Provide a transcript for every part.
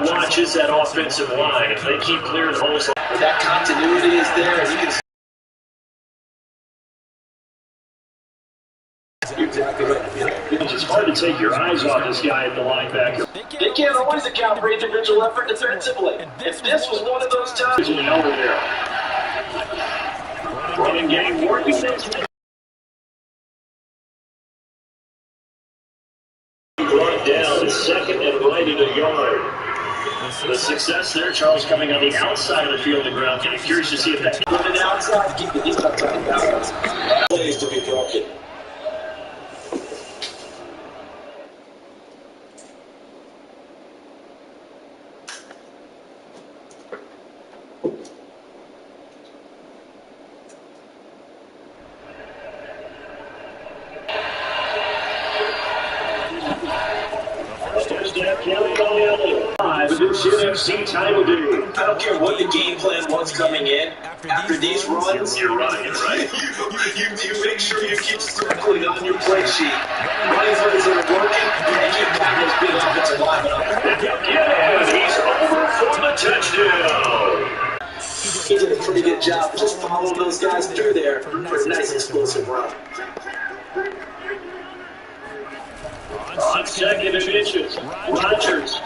Watches that offensive line. If they keep clearing holes, that continuity is there. You can. Exactly right. It's hard to take your eyes off this guy at the linebacker. They can't always account for individual effort defensively. If this was one of those times, over there. Running game working this. Brought down, second and right at a yard. The success there, Charles, coming on the outside of the field and ground. I'm curious to see if that's put it outside. Keep the defense on balance. Plays to be broken. NFC time of day. I don't care what the game plan was coming in. After these runs, you're running, right? you make sure you keep circling on your play sheet. Running plays that are working, and keep having those big offensive linemen up. Yeah, he's over for the touchdown. He did a pretty good job of just following those guys through there for a nice explosive run. On second and inches, Rodgers.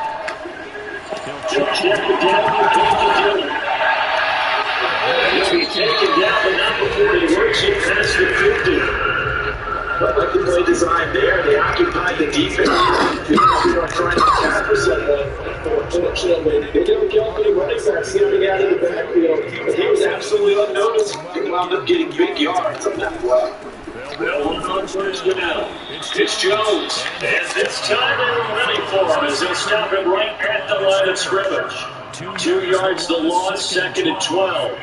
He'll check it down, he'll be taken down, but not before he works it past the 50. But like the play design there, they occupied the defense. They are trying to tackle someone. Unfortunately, they don't get any running back stepping out of the backfield. But he was absolutely unnoticed. He wound up getting big yards on that play. Well, on first down. It's Jones. And this time they're ready for him as they'll stop him right at the line of scrimmage. 2 yards the loss, second and 12.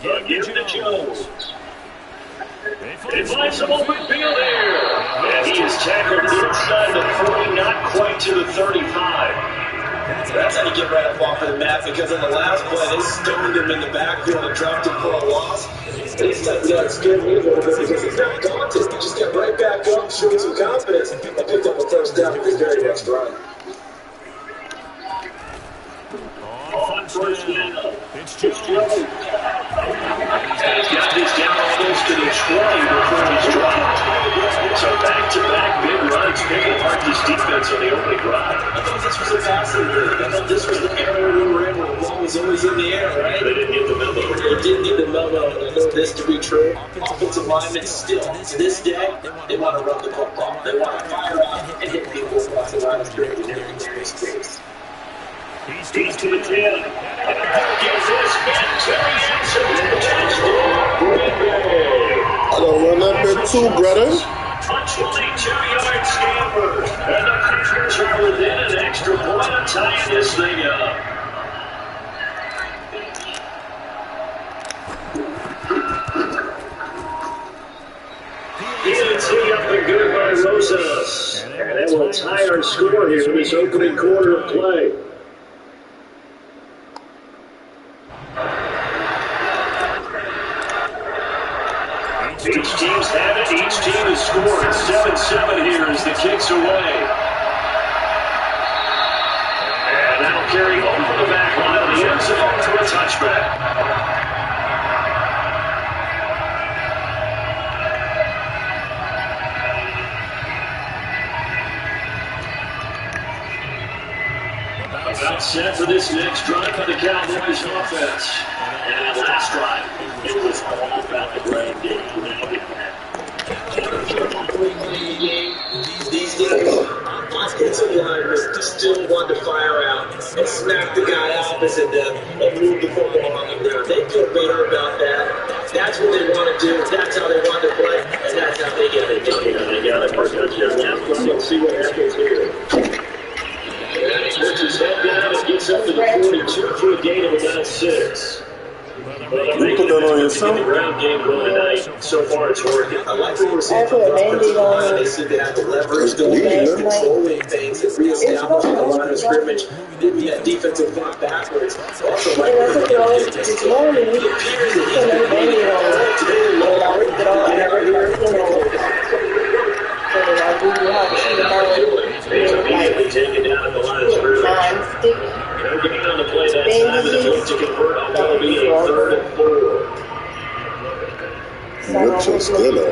Again to Jones. They find some open field there. And he is tackled inside the 40, not quite to the 35. That's how you get right up off of the mat, because on the last play, they stoned him in the backfield and dropped him for a loss. This time, yeah, it scared me a little bit because he's not daunted. He just got right back up, showing some confidence, and picked up a first down for his very next run. On first down, it's Jones. And he's got this down almost to the 20 before he's dropped. So back-to-back big runs, picking apart this defense on the opening drive. I thought this was a passing league. I thought this was the era we were in where the ball was always in the air, right? They didn't get the memo. They didn't get the memo, and I know this to be true. Offensive linemen still, to this day, they want to run the football. They want to fire out and hit people across the line of scrimmage in every space. He's to the 10. And gives this man Terry Hansen the touchdown. I don't run that bit too, brother. A 22-yard scamper. And the Packers are within an extra point of tying this thing up. It's hit up and good by Rosas. And that will tie our score here in this opening quarter of play. Each team's had it. Each team has scored. 7-7 here as the kick's away. And that'll carry over the back line of the end zone to a touchback. About set for this next drive by the Cowboys offense. And last drive, it was all about the ground game. These days, offensive linemen still want to fire out and smack the guy opposite them and move the football on them down. They feel better about that. That's what they want to do. That's how they want to play, and that's how they get it done. They got it. Let's see what happens here. Puts his head down and gets up to the 42 for a gain of about 6. You put that on yourself? The ground game going tonight. So far, it's working. I like what we're seeing from the defensive line. They seem to have the leverage going in, controlling things, and reestablishing the line of scrimmage, moving that defensive line backwards. Also, like what they're running against this team. It appears that he's been maybe today He's immediately taken down at the line of scrimmage. No gain on the play that time, and a move to convert on will be a 3rd and 4. What you still at?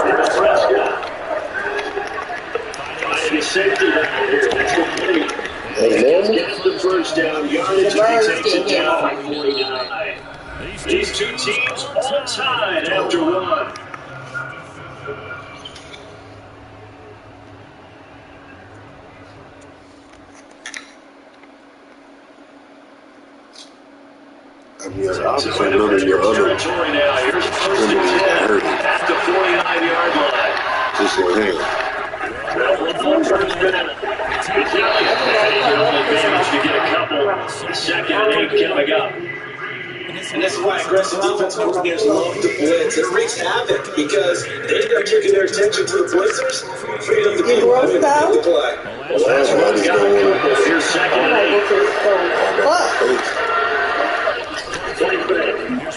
Here's Prescott. Finding a safety down here. That's complete. Gets the first down. Yardage, he takes it down for 49. These two teams all tied after one. I mean, obviously, none of your other territory now. Here's first and 10 at the 49-yard line. just like him. Well, first down. It's not like a advantage to get a couple. Second and 8 coming up. And that's why aggressive defensive coordinators love to blitz. It wreaks havoc because they end up taking their attention to the blitzers, freeing up the people to make the play. Well, that's what he's got to go. Here's second and 8.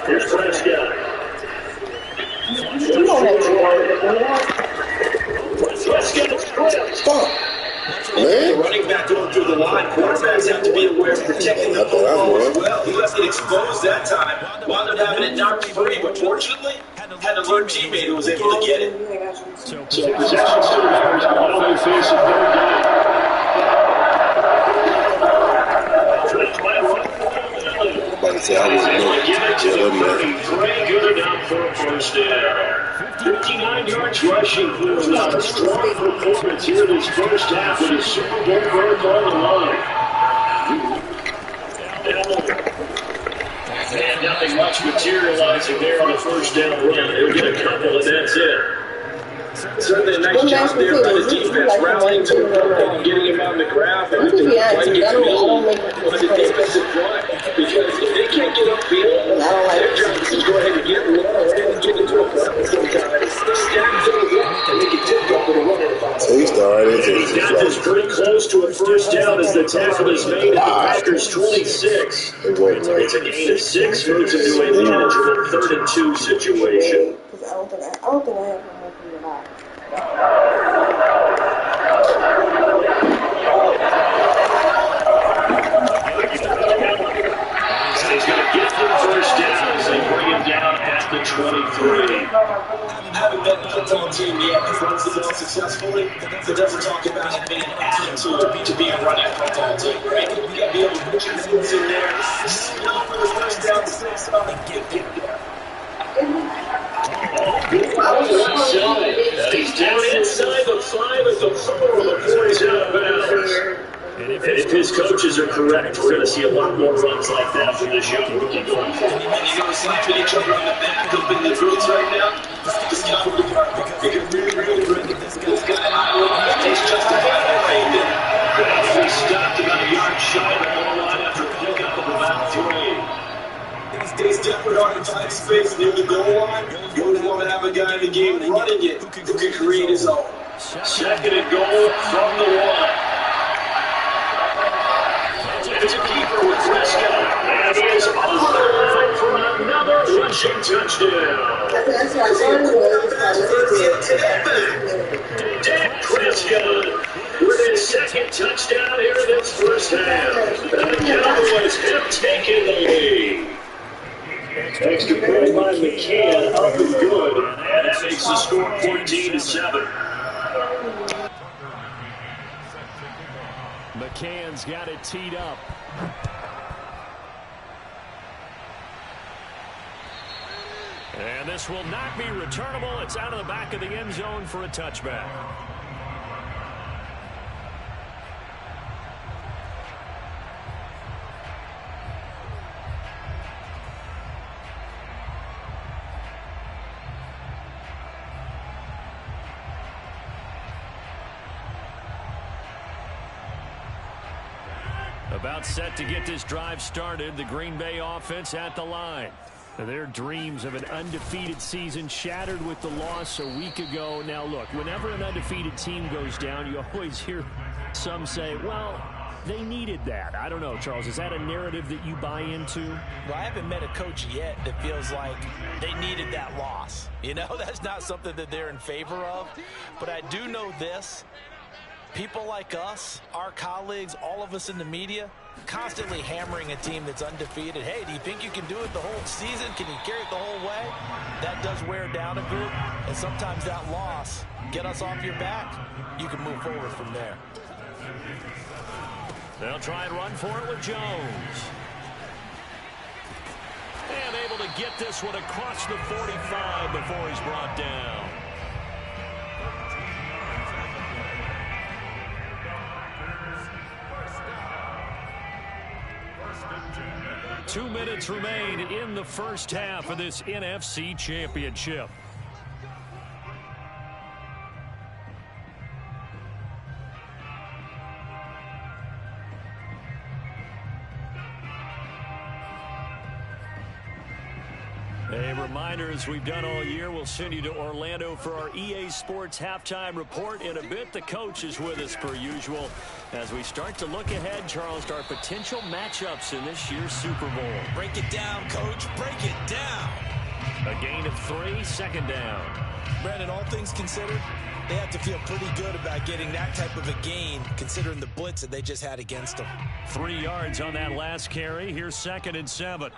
Here's Prescott. Stop. Man. Running back going through the line, quarterbacks have to be aware of protecting the football as well. He left it exposed that time. Wound up having it knocked free, but fortunately, had a lone teammate who was able to get it. So possession still matters, but now they face a third down. Nobody said I was Give it to the 33. Good enough for a first down. 59 yards rushing for a strong performance here this first half with a Super Bowl berth on the line. And nothing much materializing there on the first down run. They'll get a couple and that's it. Certainly a nice job there by the defense, rallying to the football and getting him on the ground. But the defensive front, because if they can't get upfield, their job is to go ahead and get low and get into a play sometimes. Stack things up and make it difficult for the runner to follow. So he started. He's got this pretty close to a first down as the tackle is made at the Packers 26. It's a gain of 6, moves him to a manageable 3rd and 2 situation. I don't think I have one from the back. He's going to get the first down as they bring him down at the 23. I haven't been a football team yet that runs the ball successfully that doesn't talk about it being added to be a running football team, right? You got to be able to put your hands in there, enough for the first down to say something, get there. He's down inside the 5 at the 4 before he's out of bounds. And if his coaches are correct, we're going to see a lot more runs like that from this young rookie. And you go slapping each other on the back up in the boots right now. This guy will be perfect. He can really bring this guy out. He's just about everything. He stopped about a yard shy of the goal line after a pickup of about 3. These definitely hard to find space near the goal line. You wouldn't want to have a guy in the game running it who can create his own. Second and goal from the 1. It's a keeper with Prescott, and he is on the line for another rushing touchdown. Dak Prescott with his second touchdown here in this first half. And the Cowboys have taken the lead. Extra point by McCann, up and good, and that makes the score 14-7. McCann's got it teed up. And this will not be returnable. It's out of the back of the end zone for a touchback. About set to get this drive started, the Green Bay offense at the line. Their dreams of an undefeated season shattered with the loss a week ago. Now, look, whenever an undefeated team goes down, you always hear some say, well, they needed that. I don't know, Charles. Is that a narrative that you buy into? Well, I haven't met a coach yet that feels like they needed that loss. You know, that's not something that they're in favor of. But I do know this. People like us, our colleagues, all of us in the media, constantly hammering a team that's undefeated. Hey, do you think you can do it the whole season? Can you carry it the whole way? That does wear down a group, and sometimes that loss, get us off your back, you can move forward from there. They'll try and run for it with Jones. And able to get this one across the 45 before he's brought down. 2 minutes remain in the first half of this NFC Championship. A reminder, as we've done all year, we'll send you to Orlando for our EA Sports halftime report. In a bit, the coach is with us per usual as we start to look ahead, Charles, to our potential matchups in this year's Super Bowl. Break it down, Coach. Break it down. A gain of 3, second down. Brandon, all things considered, they have to feel pretty good about getting that type of a gain, considering the blitz that they just had against them. 3 yards on that last carry. Here's 2nd and 7.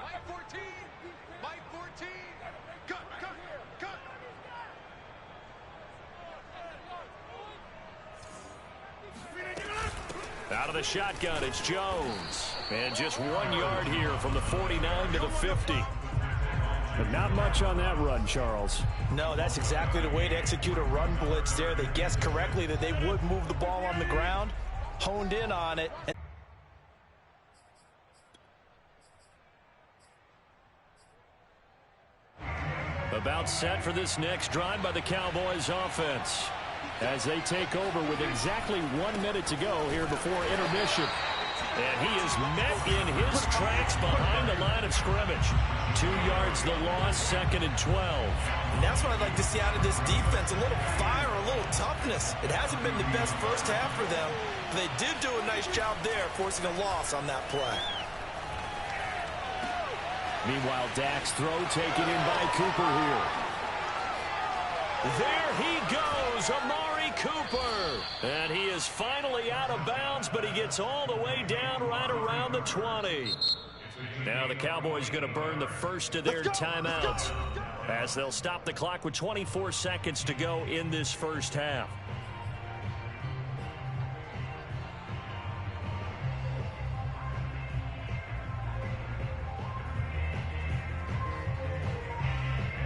Out of the shotgun, it's Jones. And just 1 yard here from the 49 to the 50. But not much on that run, Charles. No, that's exactly the way to execute a run blitz there. They guessed correctly that they would move the ball on the ground, honed in on it. About set for this next drive by the Cowboys offense, as they take over with exactly 1 minute to go here before intermission. And he is met in his tracks behind the line of scrimmage. 2 yards the loss, 2nd and 12. And that's what I'd like to see out of this defense, a little fire, a little toughness. It hasn't been the best first half for them. They did do a nice job there, forcing a loss on that play. Meanwhile, Dak's throw taken in by Cooper here. There he goes, Amari Cooper. And he is finally out of bounds, but he gets all the way down right around the 20. Now the Cowboys going to burn the first of their timeouts as they'll stop the clock with 24 seconds to go in this first half.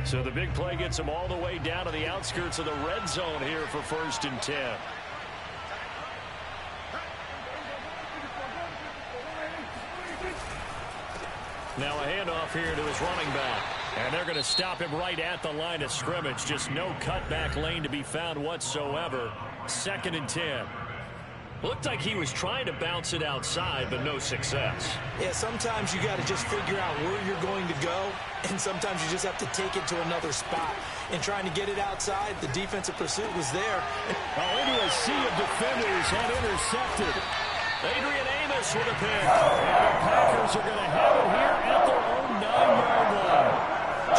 So the big play gets them all the way down to the outskirts of the red zone here for 1st and 10. Now a handoff here to his running back. And they're going to stop him right at the line of scrimmage. Just no cutback lane to be found whatsoever. 2nd and 10. Looked like he was trying to bounce it outside, but no success. Yeah, sometimes you got to just figure out where you're going to go, and sometimes you just have to take it to another spot. And trying to get it outside, the defensive pursuit was there. Into a sea of defenders and intercepted. Adrian Amos with a pick. And the Packers are going to have it here at their own 9-yard line.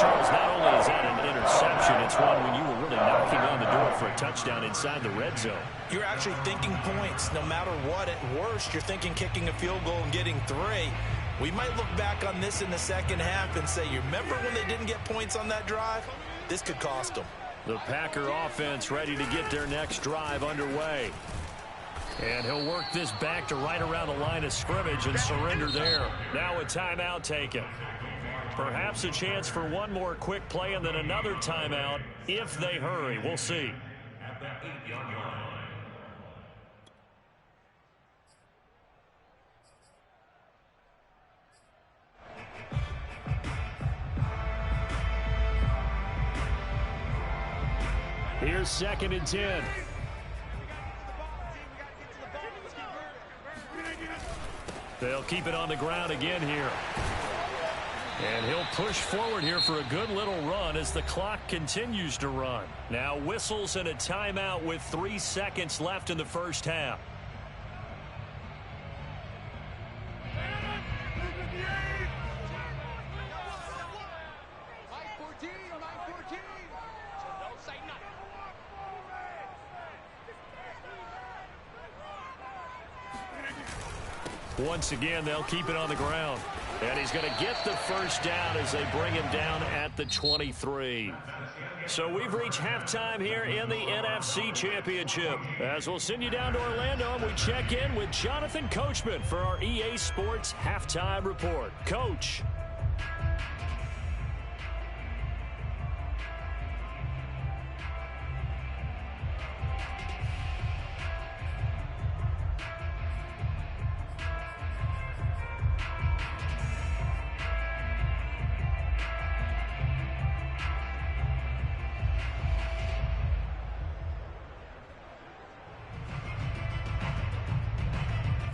Charles, not only is that an interception, it's one when you were really knocking on the door for a touchdown inside the red zone. You're actually thinking points. No matter what, at worst, you're thinking kicking a field goal and getting 3. We might look back on this in the second half and say, you remember when they didn't get points on that drive? This could cost them. The Packer offense ready to get their next drive underway. And he'll work this back to right around the line of scrimmage and surrender there. Now a timeout taken. Perhaps a chance for one more quick play and then another timeout if they hurry. We'll see. Here's 2nd and 10. They'll keep it on the ground again here. And he'll push forward here for a good little run as the clock continues to run. Now whistles and a timeout with 3 seconds left in the first half. Once again, they'll keep it on the ground. And he's going to get the first down as they bring him down at the 23. So we've reached halftime here in the NFC Championship. As we'll send you down to Orlando, and we check in with Jonathan Coachman for our EA Sports Halftime Report. Coach.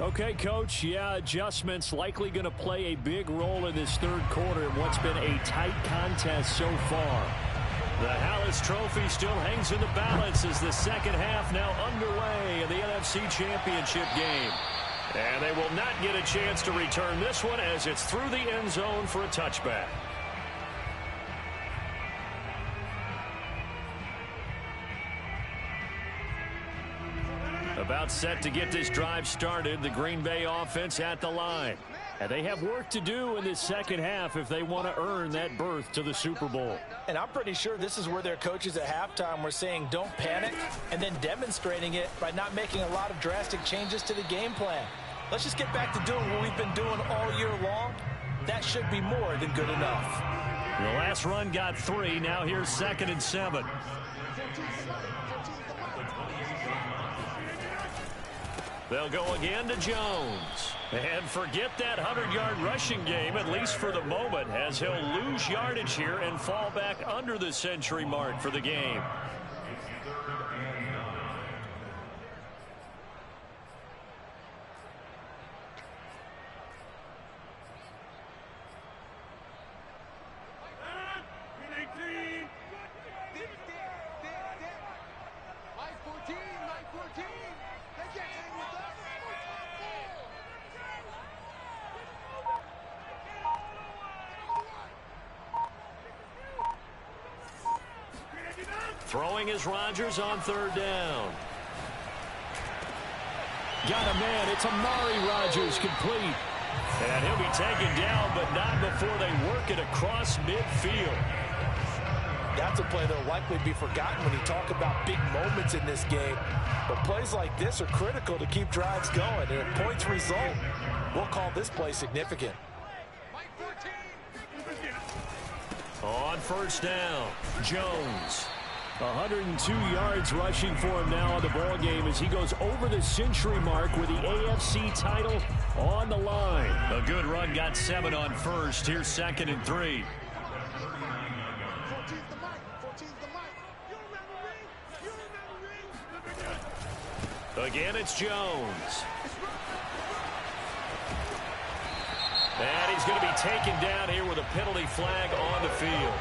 Okay, Coach, yeah, adjustments likely going to play a big role in this third quarter in what's been a tight contest so far. The Hallis Trophy still hangs in the balance as the second half now underway in the NFC Championship game. And they will not get a chance to return this one as it's through the end zone for a touchback. About set to get this drive started, the Green Bay offense at the line. And they have work to do in this second half if they want to earn that berth to the Super Bowl. And I'm pretty sure this is where their coaches at halftime were saying don't panic, and then demonstrating it by not making a lot of drastic changes to the game plan. Let's just get back to doing what we've been doing all year long. That should be more than good enough. The last run got 3. Now here's 2nd and 7. They'll go again to Jones. And forget that 100-yard rushing game, at least for the moment, as he'll lose yardage here and fall back under the century mark for the game. Throwing is Rodgers on 3rd down. Got a man. It's Amari Rodgers complete. And he'll be taken down, but not before they work it across midfield. That's a play that will likely be forgotten when you talk about big moments in this game. But plays like this are critical to keep drives going. And if points result, we'll call this play significant. On 1st down, Jones. 102 yards rushing for him now on the ball game as he goes over the century mark with the AFC title on the line. A good run, got 7 on 1st. Here's 2nd and 3. Again, it's Jones. And he's going to be taken down here with a penalty flag on the field.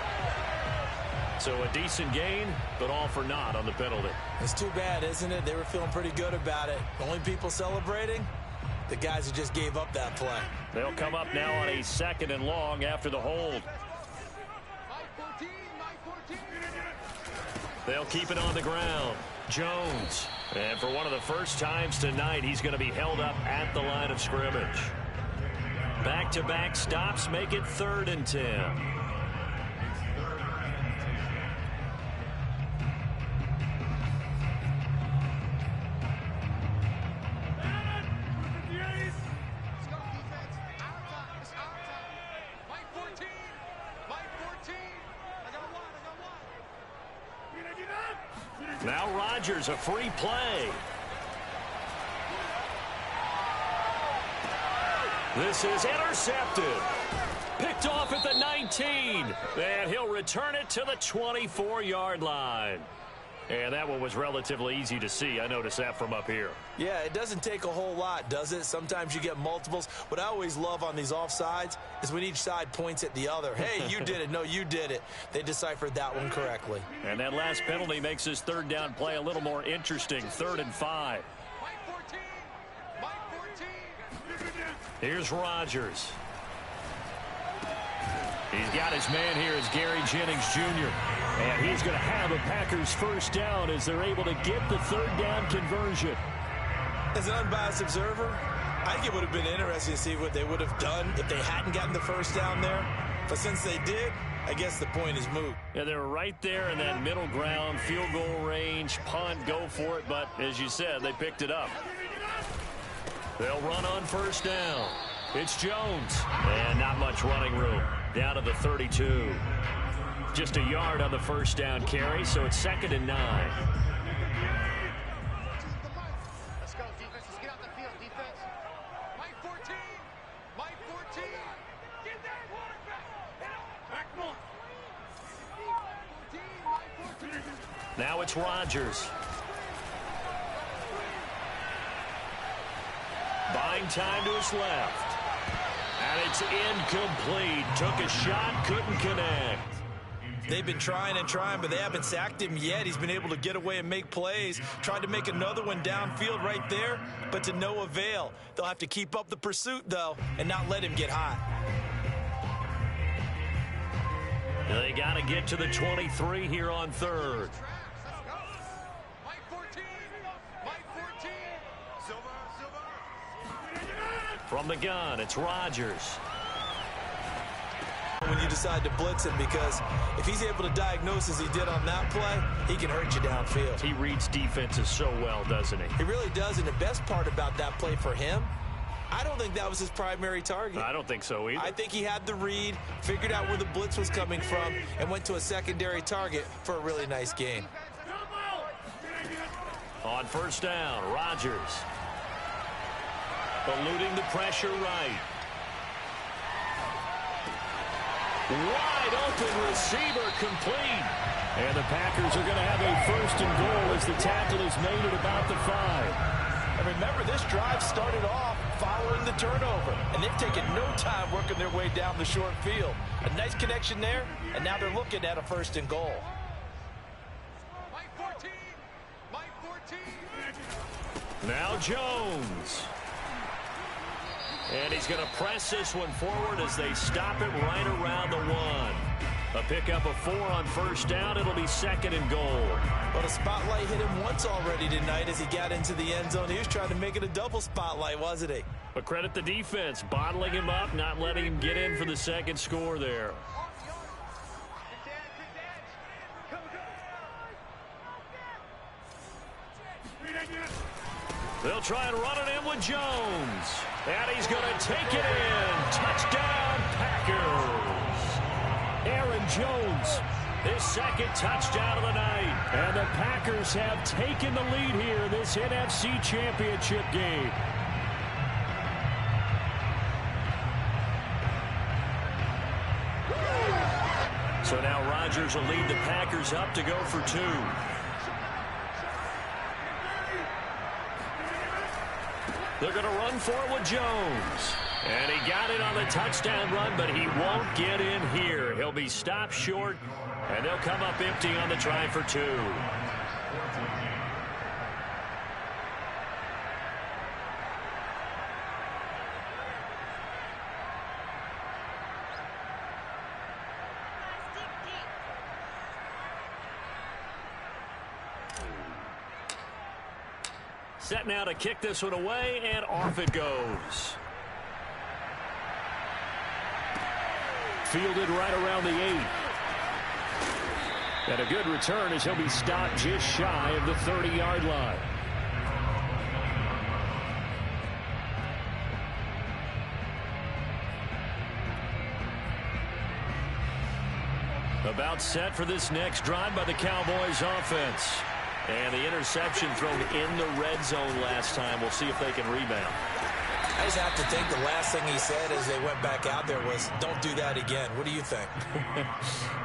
So a decent gain, but all for naught on the penalty. It's too bad, isn't it? They were feeling pretty good about it. The only people celebrating, the guys who just gave up that play. They'll come up now on a 2nd and long after the hold. They'll keep it on the ground. Jones. And for one of the first times tonight, he's going to be held up at the line of scrimmage. Back-to-back stops make it 3rd and 10. Now Rodgers, a free play. This is intercepted. Picked off at the 19. And he'll return it to the 24-yard line. And that one was relatively easy to see. I noticed that from up here. Yeah, it doesn't take a whole lot, does it? Sometimes you get multiples. What I always love on these offsides is when each side points at the other. Hey, you did it. No, you did it. They deciphered that one correctly. And that last penalty makes this third down play a little more interesting. 3rd and 5. Here's Rodgers. He's got his man here as Gary Jennings Jr. And he's going to have a Packers first down as they're able to get the third down conversion. As an unbiased observer, I think it would have been interesting to see what they would have done if they hadn't gotten the first down there. But since they did, I guess the point is moot. Yeah, they're right there in that middle ground, field goal range, punt, go for it. But as you said, they picked it up. They'll run on first down. It's Jones. And not much running room. Down to the 32. Just a yard on the first down carry, so it's 2nd and 9. Let's go, defense. Let's get out the field, defense. Mike 14. Mike 14. Get that quarterback. Back one. Now it's Rodgers. Buying time to his left. And it's incomplete. Took a shot, couldn't connect. They've been trying and trying, but they haven't sacked him yet. He's been able to get away and make plays. Tried to make another one downfield right there, but to no avail. They'll have to keep up the pursuit, though, and not let him get hot. They got to get to the 23 here on 3rd. Mike 14. Mike 14. Silver. From the gun, it's Rodgers. When you decide to blitz him, because if he's able to diagnose as he did on that play, he can hurt you downfield. He reads defenses so well, doesn't he? He really does, and the best part about that play for him, I don't think that was his primary target. I don't think so either. I think he had the read, figured out where the blitz was coming from, and went to a secondary target for a really nice game. On first down, Rodgers. Eluding the pressure right. Wide open receiver complete. And the Packers are going to have a 1st and goal as the tackle is made at about the 5. And remember, this drive started off following the turnover, and they've taken no time working their way down the short field. A nice connection there, and now they're looking at a 1st and goal. Mike 14. Mike 14. Now Jones. And he's going to press this one forward as they stop him right around the 1. A pickup of 4 on first down. It'll be 2nd and goal. But a spotlight hit him once already tonight as he got into the end zone. He was trying to make it a double spotlight, wasn't he? But credit the defense, bottling him up, not letting him get in for the 2nd score there. They'll try and run it in with Jones. And he's going to take it in. Touchdown, Packers. Aaron Jones, his 2nd touchdown of the night. And the Packers have taken the lead here in this NFC Championship game. So now Rodgers will lead the Packers up to go for 2. They're going to run for it with Jones. And he got it on the touchdown run, but he won't get in here. He'll be stopped short, and they'll come up empty on the try for 2. Set now to kick this one away, and off it goes. Fielded right around the 8. And a good return as he'll be stopped just shy of the 30-yard line. About set for this next drive by the Cowboys offense. And the interception thrown in the red zone last time. We'll see if they can rebound. I just have to think the last thing he said as they went back out there was, don't do that again. What do you think?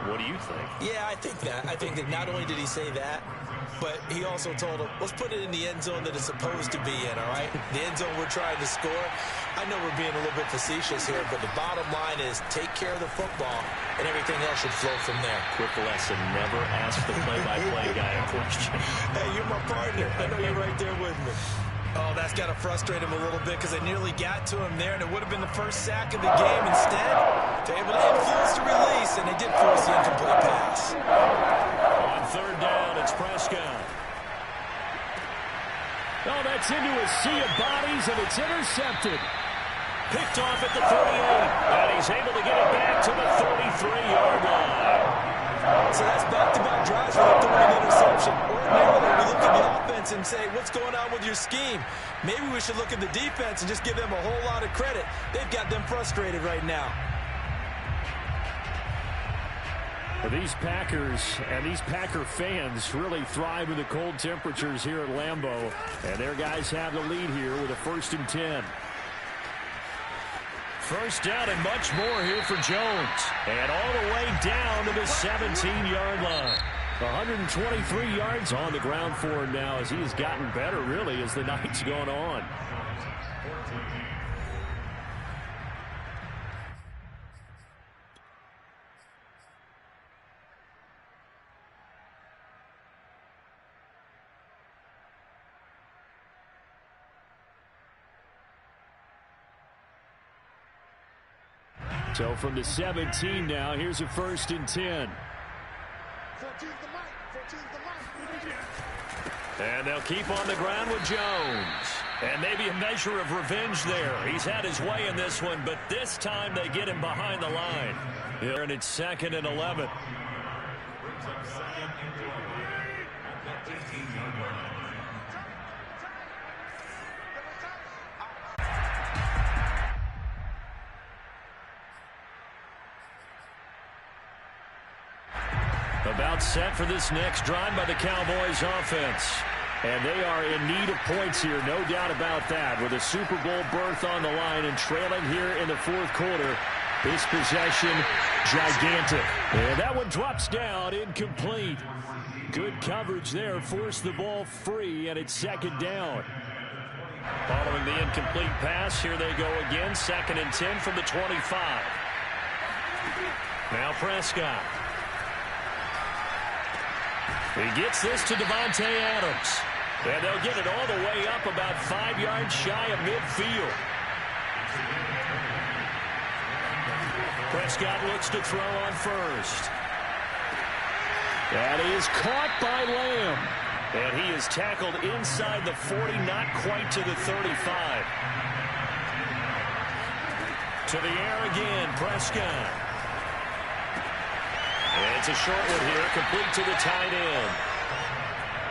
What do you think? Yeah, I think that. I think that not only did he say that, But he also told him, let's put it in the end zone that it's supposed to be in, all right? The end zone we're trying to score. I know we're being a little bit facetious here, but the bottom line is take care of the football, and everything else should flow from there. Quick lesson, never ask the play-by-play guy a question. Hey, you're my partner. I know you're right there with me. Oh, that's got to frustrate him a little bit because they nearly got to him there, and it would have been the first sack of the game. Instead, they're able to influence the release, and they did force the incomplete pass. On third down, it's Prescott. Oh, that's into a sea of bodies, and it's intercepted. Picked off at the 38, and he's able to get it back to the 33-yard line. So that's back-to-back drives where they're throwing an interception. Ordinarily, we look at the offense and say, what's going on with your scheme? Maybe we should look at the defense and just give them a whole lot of credit. They've got them frustrated right now. These Packers and these Packer fans really thrive in the cold temperatures here at Lambeau. And their guys have the lead here with a 1st and 10. First down and much more here for Jones. And all the way down to the 17-yard line. 123 yards on the ground for him now as he has gotten better, really, as the night's gone on. So from the 17 now, here's a 1st and 10. And they'll keep on the ground with Jones. And maybe a measure of revenge there. He's had his way in this one, but this time they get him behind the line. Here, and it's 2nd and 11. About set for this next drive by the Cowboys offense. And they are in need of points here, no doubt about that. With a Super Bowl berth on the line and trailing here in the 4th quarter. This possession, gigantic. And that one drops down, incomplete. Good coverage there, forced the ball free, and it's 2nd down. Following the incomplete pass, here they go again. 2nd and 10 from the 25. Now Prescott. He gets this to Devontae Adams. And they'll get it all the way up about 5 yards shy of midfield. Prescott looks to throw on first. That is caught by Lamb. And he is tackled inside the 40, not quite to the 35. To the air again, Prescott. And it's a short one here, complete to the tight end.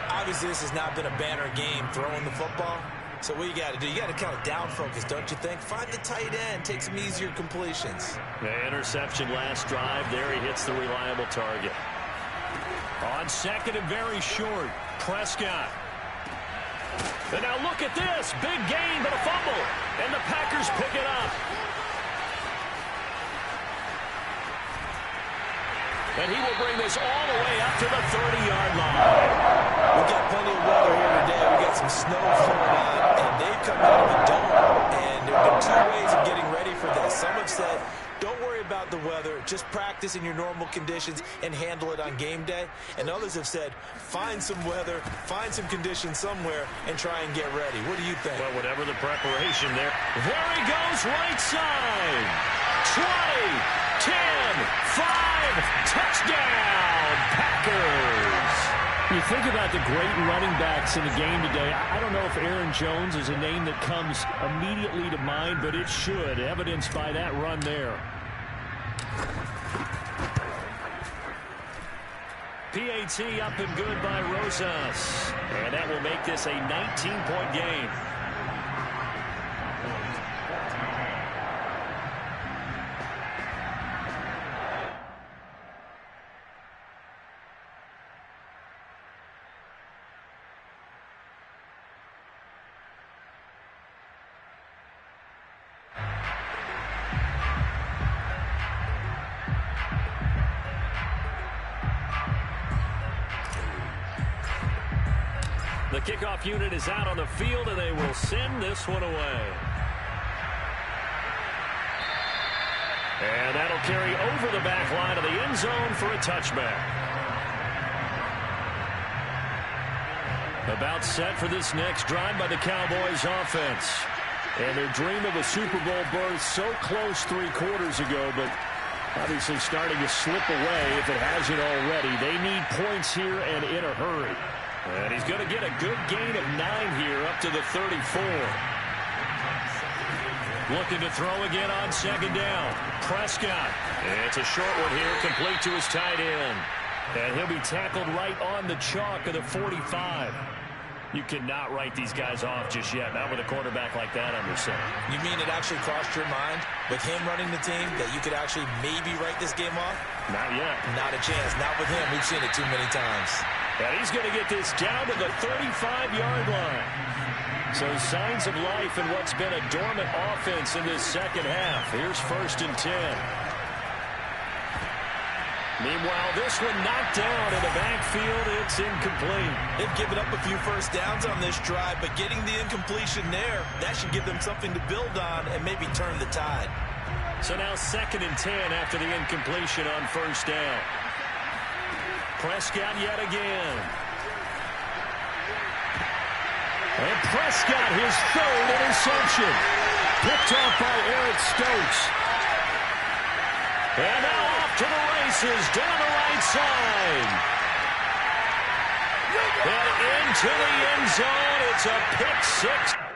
Obviously, this has not been a banner game throwing the football. So what you got to do, you got to kind of down focus, don't you think? Find the tight end, take some easier completions. The interception last drive. There he hits the reliable target. On 2nd and very short, Prescott. And now look at this. Big gain, but a fumble. And the Packers pick it up. And he will bring this all the way up to the 30-yard line. We've got plenty of weather here today. We've got some snow flowing on, and they've come out of the dome. And there have been 2 ways of getting ready for this. Some have said, don't worry about the weather. Just practice in your normal conditions and handle it on game day. And others have said, find some weather, find some conditions somewhere, and try and get ready. What do you think? Well, whatever the preparation there. There he goes, right side. 20, 10, 5, touchdown, Packers. You think about the great running backs in the game today. I don't know if Aaron Jones is a name that comes immediately to mind, but it should, evidenced by that run there. PAT up and good by Rosas. And that will make this a 19-point game. The kickoff unit is out on the field, and they will send this one away. And that'll carry over the back line of the end zone for a touchback. About set for this next drive by the Cowboys offense. And their dream of a Super Bowl berth so close 3 quarters ago, but obviously starting to slip away if it hasn't already. They need points here and in a hurry. And he's going to get a good gain of 9 here up to the 34. Looking to throw again on second down. Prescott. It's a short one here, complete to his tight end. And he'll be tackled right on the chalk of the 45. You cannot write these guys off just yet, not with a quarterback like that under center. You mean it actually crossed your mind with him running the team that you could actually maybe write this game off? Not yet. Not a chance. Not with him. We've seen it too many times. And he's going to get this down to the 35-yard line. So signs of life in what's been a dormant offense in this second half. Here's 1st and 10. Meanwhile, this one knocked down in the backfield. It's incomplete. They've given up a few first downs on this drive, but getting the incompletion there, that should give them something to build on and maybe turn the tide. So now 2nd and 10 after the incompletion on 1st down. Prescott yet again. And Prescott, his 3rd interception. Picked off by Eric Stokes. And now off to the races down the right side. And into the end zone. It's a pick 6.